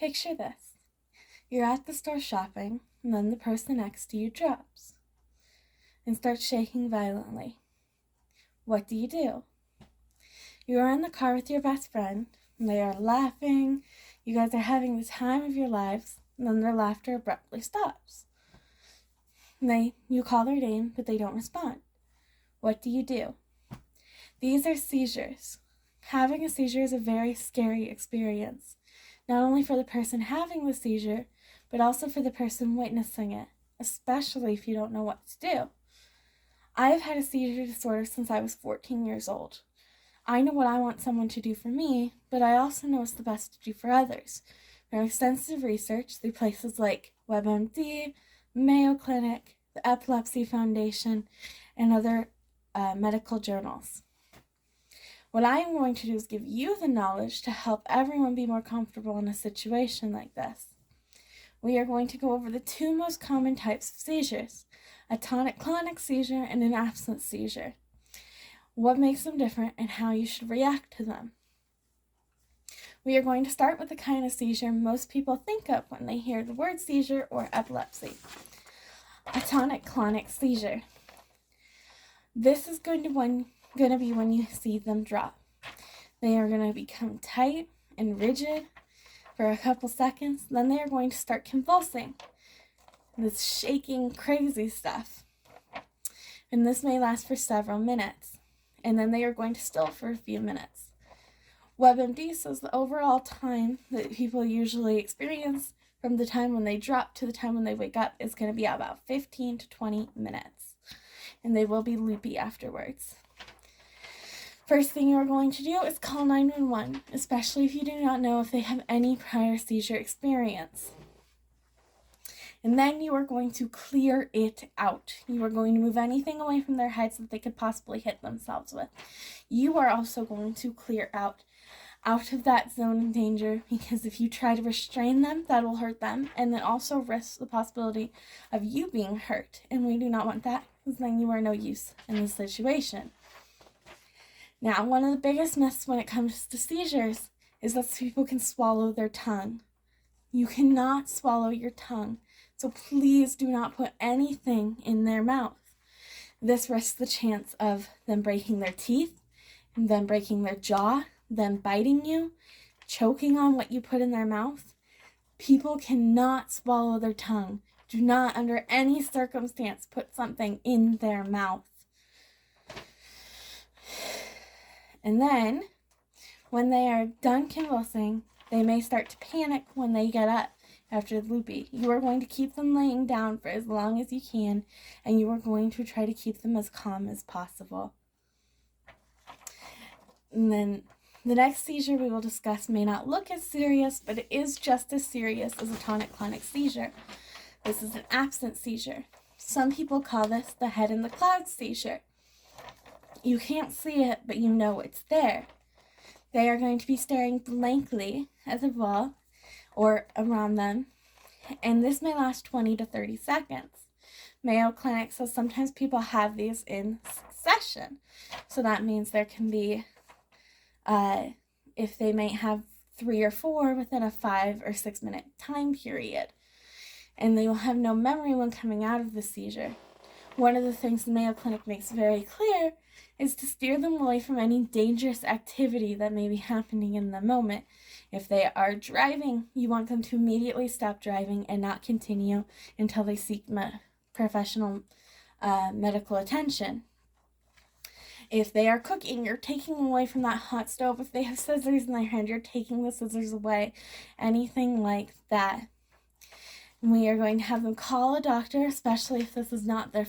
Picture this. You're at the store shopping, and then the person next to you drops and starts shaking violently. What do? You are in the car with your best friend, and they are laughing. You guys are having the time of your lives, and then their laughter abruptly stops. You call their name, but they don't respond. What do? These are seizures. Having a seizure is a very scary experience, not only for the person having the seizure, but also for the person witnessing it, especially if you don't know what to do. I have had a seizure disorder since I was 14 years old. I know what I want someone to do for me, but I also know what's the best to do for others. From extensive research through places like WebMD, Mayo Clinic, the Epilepsy Foundation, and other medical journals. What I am going to do is give you the knowledge to help everyone be more comfortable in a situation like this. We are going to go over the two most common types of seizures, a tonic-clonic seizure and an absent seizure, what makes them different, and how you should react to them. We are going to start with the kind of seizure most people think of when they hear the word seizure or epilepsy, a tonic-clonic seizure. This is going to be when you see them drop. They are going to become tight and rigid for a couple seconds, then they are going to start convulsing, this shaking, crazy stuff. And this may last for several minutes, and then they are going to still for a few minutes. WebMD says the overall time that people usually experience from the time when they drop to the time when they wake up is going to be about 15 to 20 minutes, and they will be loopy afterwards. First thing you are going to do is call 911, especially if you do not know if they have any prior seizure experience. And then you are going to clear it out. You are going to move anything away from their heads that they could possibly hit themselves with. You are also going to clear out of that zone of danger, because if you try to restrain them, that will hurt them, and then also risks the possibility of you being hurt. And we do not want that, because then you are no use in this situation. Now, one of the biggest myths when it comes to seizures is that people can swallow their tongue. You cannot swallow your tongue, so please do not put anything in their mouth. This risks the chance of them breaking their teeth, them breaking their jaw, them biting you, choking on what you put in their mouth. People cannot swallow their tongue. Do not, under any circumstance, put something in their mouth. And then, when they are done convulsing, they may start to panic when they get up after the loopy. You are going to keep them laying down for as long as you can, and you are going to try to keep them as calm as possible. And then the next seizure we will discuss may not look as serious, but it is just as serious as a tonic-clonic seizure. This is an absent seizure. Some people call this the head in the clouds seizure. You can't see it, but you know it's there. They are going to be staring blankly at the wall or around them, and this may last 20 to 30 seconds. Mayo Clinic says sometimes people have these in succession. So that means there can be, if they may have 3 or 4 within a 5 or 6 minute time period, and they will have no memory when coming out of the seizure. One of the things the Mayo Clinic makes very clear is to steer them away from any dangerous activity that may be happening in the moment. If they are driving, you want them to immediately stop driving and not continue until they seek professional medical attention. If they are cooking, you're taking them away from that hot stove. If they have scissors in their hand, you're taking the scissors away. Anything like that. We are going to have them call a doctor, especially if this is their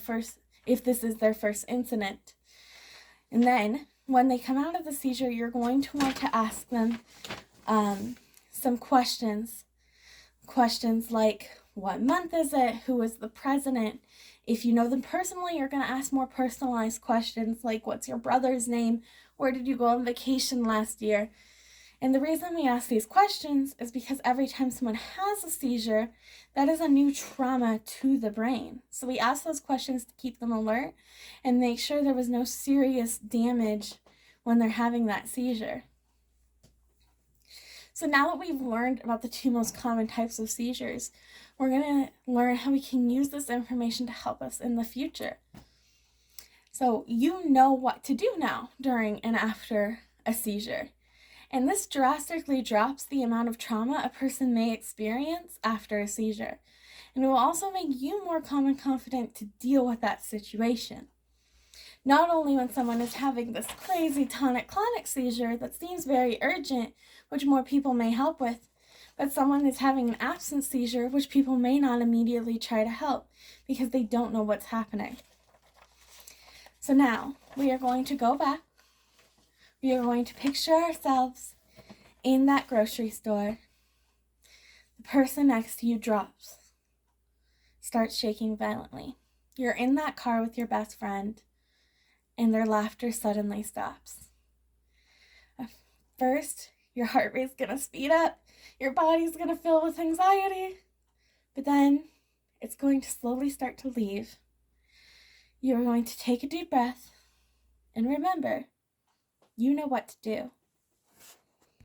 first incident. And then, when they come out of the seizure, you're going to want to ask them some questions. Questions like, what month is it? Who is the president? If you know them personally, you're going to ask more personalized questions like, what's your brother's name? Where did you go on vacation last year? And the reason we ask these questions is because every time someone has a seizure, that is a new trauma to the brain. So we ask those questions to keep them alert and make sure there was no serious damage when they're having that seizure. So now that we've learned about the two most common types of seizures, we're going to learn how we can use this information to help us in the future. So you know what to do now during and after a seizure. And this drastically drops the amount of trauma a person may experience after a seizure. And it will also make you more calm and confident to deal with that situation. Not only when someone is having this crazy tonic-clonic seizure that seems very urgent, which more people may help with, but someone is having an absence seizure, which people may not immediately try to help because they don't know what's happening. So now we are going to go back. We are going to picture ourselves in that grocery store. The person next to you drops, starts shaking violently. You're in that car with your best friend, and their laughter suddenly stops. First, your heart rate's gonna speed up, your body's gonna fill with anxiety, but then it's going to slowly start to leave. You're going to take a deep breath, and remember, you know what to do.